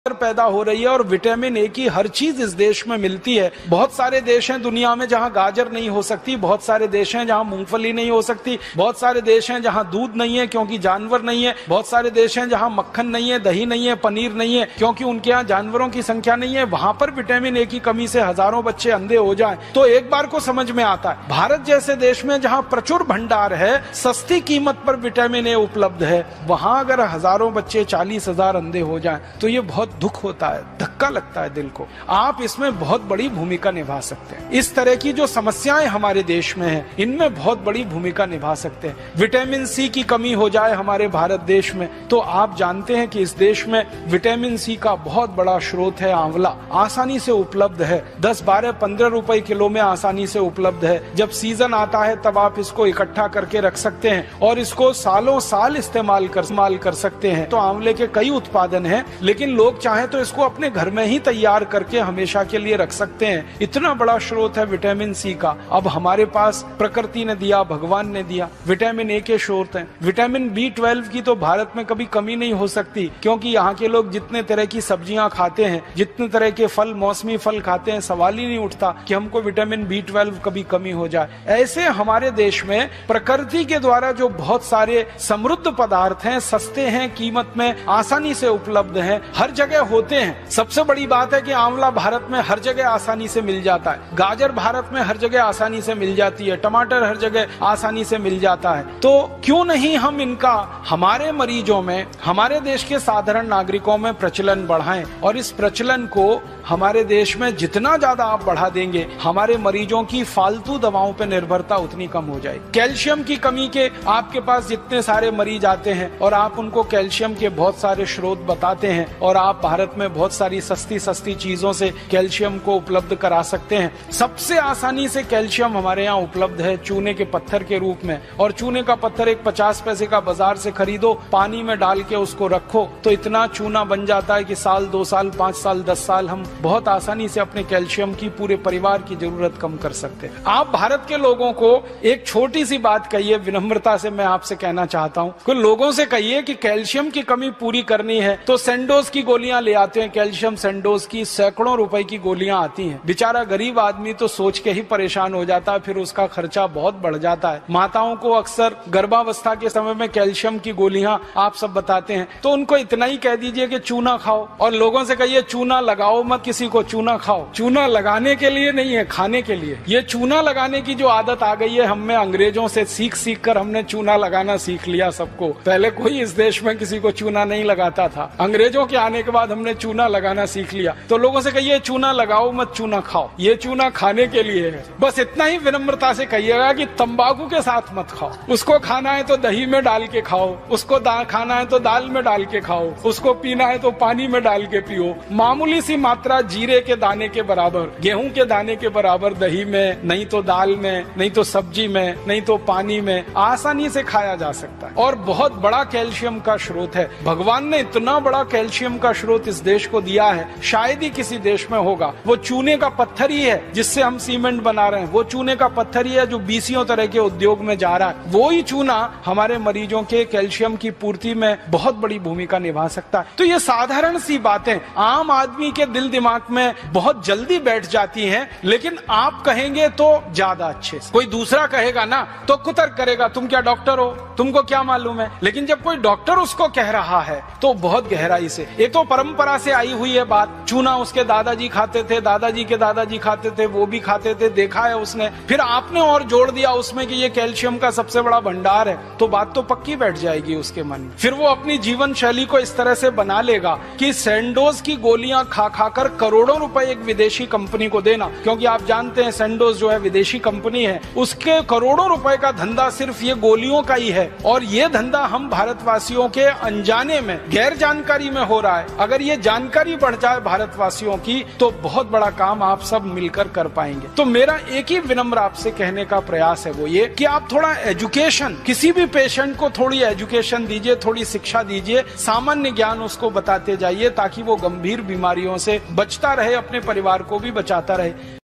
पैदा हो रही है और विटामिन ए की हर चीज इस देश में मिलती है। बहुत सारे देश हैं दुनिया में जहां गाजर नहीं हो सकती, बहुत सारे देश हैं जहां मूंगफली नहीं हो सकती, बहुत सारे देश हैं जहां दूध नहीं है क्योंकि जानवर नहीं है, बहुत सारे देश हैं जहां मक्खन नहीं है, दही नहीं है, पनीर नहीं है क्योंकि उनके यहाँ जानवरों की संख्या नहीं है। वहां पर विटामिन ए की कमी से हजारों बच्चे अंधे हो जाएं तो एक बार को समझ में आता है। भारत जैसे देश में जहां प्रचुर भंडार है, सस्ती कीमत पर विटामिन ए उपलब्ध है, वहां अगर हजारों बच्चे 40,000 अंधे हो जाएं तो ये बहुत दुख होता है, धक्का लगता है दिल को। आप इसमें बहुत बड़ी भूमिका निभा सकते हैं। इस तरह की जो समस्याएं हमारे देश में हैं, इनमें बहुत बड़ी भूमिका निभा सकते हैं। विटामिन सी की कमी हो जाए हमारे भारत देश में तो आप जानते हैं कि इस देश में विटामिन सी का बहुत बड़ा स्रोत है आंवला, आसानी से उपलब्ध है, 10, 12, 15 रुपए किलो में आसानी से उपलब्ध है। जब सीजन आता है तब आप इसको इकट्ठा करके रख सकते हैं और इसको सालों साल इस्तेमाल कर सकते हैं। तो आंवले के कई उत्पादन हैं, लेकिन लोग चाहे तो इसको अपने घर में ही तैयार करके हमेशा के लिए रख सकते हैं। इतना बड़ा स्रोत है विटामिन सी का। अब हमारे पास प्रकृति ने दिया, भगवान ने दिया, विटामिन ए के स्रोत हैं। विटामिन B12 की तो भारत में कभी कमी नहीं हो सकती क्योंकि यहाँ के लोग जितने तरह की सब्जियां खाते हैं, जितने तरह के फल, मौसमी फल खाते हैं, सवाल ही नहीं उठता कि हमको विटामिन B12 कभी कमी हो जाए। ऐसे हमारे देश में प्रकृति के द्वारा जो बहुत सारे समृद्ध पदार्थ हैं, सस्ते हैं, कीमत में आसानी से उपलब्ध हैं, हर जगह होते हैं। सबसे बड़ी बात है कि आंवला भारत में हर जगह आसानी से मिल जाता है, गाजर भारत में हर जगह आसानी से मिल जाती है, टमाटर हर जगह आसानी से मिल जाता है। तो क्यों नहीं हम इनका हमारे मरीजों में, हमारे देश के साधारण नागरिकों में प्रचलन बढ़ाएं और इस प्रचलन को हमारे देश में जितना ज्यादा आप बढ़ा देंगे, हमारे मरीजों की फालतू दवाओं पर निर्भरता उतनी कम हो जाएगी। कैल्शियम की कमी के आपके पास जितने सारे मरीज आते हैं और आप उनको कैल्शियम के बहुत सारे स्रोत बताते हैं और आप भारत में बहुत सारी सस्ती चीजों से कैल्शियम को उपलब्ध करा सकते हैं। सबसे आसानी से कैल्शियम हमारे यहाँ उपलब्ध है चूने के पत्थर के रूप में, और चूने का पत्थर एक 50 पैसे का बाजार से खरीदो, पानी में डाल के उसको रखो तो इतना चूना बन जाता है कि साल, 2 साल, 5 साल, 10 साल हम बहुत आसानी से अपने कैल्शियम की पूरे परिवार की जरूरत कम कर सकते हैं। आप भारत के लोगों को एक छोटी सी बात कहिए, विनम्रता से मैं आपसे कहना चाहता हूँ कि लोगों से कहिए कि कैल्शियम की कमी पूरी करनी है तो सेंडोज की गोलियां ले आते हैं। कैल्शियम सेंडोज की सैकड़ों रुपए की गोलियां आती हैं। बेचारा गरीब आदमी तो सोच के ही परेशान हो जाता है, फिर उसका खर्चा बहुत बढ़ जाता है। माताओं को अक्सर गर्भावस्था के समय में कैल्शियम की गोलियां आप सब बताते हैं, तो उनको इतना ही कह दीजिए कि चूना खाओ, और लोगों से कहिए चूना लगाओ मत, किसी को चूना खाओ। चूना लगाने के लिए नहीं है, खाने के लिए। ये चूना लगाने की जो आदत आ गई है हमें, अंग्रेजों से सीख कर हमने चूना लगाना सीख लिया सबको। पहले कोई इस देश में किसी को चूना नहीं लगाता था, अंग्रेजों के आने के बाद हमने चूना लगाना सीख लिया। तो लोगों से कहिए चूना लगाओ मत, चूना खाओ। ये चूना खाने के लिए है। बस इतना ही विनम्रता से कहिएगा कि तंबाकू के साथ मत खाओ। उसको खाना है तो दही में डाल के खाओ, उसको खाना है तो दाल में डाल के खाओ, उसको पीना है तो पानी में डाल के पियो। मामूली सी मात्रा जीरे के दाने के बराबर, गेहूं के दाने के बराबर दही में, नहीं तो दाल में, नहीं तो सब्जी में, नहीं तो पानी में आसानी से खाया जा सकता है और बहुत बड़ा कैल्शियम का स्रोत है। भगवान ने इतना बड़ा कैल्शियम का स्रोत इस देश को दिया है, शायद ही किसी देश में होगा। वो चूने का पत्थर ही है जिससे हम सीमेंट बना रहे हैं, वो चूने का पत्थर ही है जो 20 तरह के उद्योग में जा रहा है। वो ही चूना हमारे मरीजों के कैल्शियम की पूर्ति में बहुत बड़ी भूमिका निभा सकता है। तो ये साधारण सी बातें आम आदमी के दिल दिमाग में बहुत जल्दी बैठ जाती हैं, लेकिन आप कहेंगे तो ज्यादा अच्छे से। कोई दूसरा कहेगा ना तो कुतर्क करेगा, तुम क्या डॉक्टर हो, तुमको क्या मालूम है। लेकिन जब कोई डॉक्टर उसको कह रहा है तो बहुत गहराई से, एक तो परंपरा से आई हुई है बात, चूना उसके दादाजी खाते थे, दादाजी के दादाजी खाते थे, वो भी खाते थे, देखा है उसने, फिर आपने और जोड़ दिया उसमें कि ये कैल्शियम का सबसे बड़ा भंडार है, तो बात तो पक्की बैठ जाएगी उसके मन में। फिर वो अपनी जीवन शैली को इस तरह से बना लेगा कि सेंडोज की गोलियां खा खाकर करोड़ों रुपए एक विदेशी कंपनी को देना, क्योंकि आप जानते हैं सेंडोज जो है विदेशी कंपनी है, उसके करोड़ों रुपए का धंधा सिर्फ ये गोलियों का ही है। और ये धंधा हम भारतवासियों के अनजाने में, गैर जानकारी में हो रहा है। अगर ये जानकारी बढ़ जाए भारतवासियों की तो बहुत बड़ा काम आप सब मिलकर कर पाएंगे। तो मेरा एक ही विनम्र आपसे कहने का प्रयास है वो ये कि आप थोड़ा एजुकेशन, किसी भी पेशेंट को थोड़ी एजुकेशन दीजिए, थोड़ी शिक्षा दीजिए, सामान्य ज्ञान उसको बताते जाइए ताकि वो गंभीर बीमारियों से बचता रहे, अपने परिवार को भी बचाता रहे।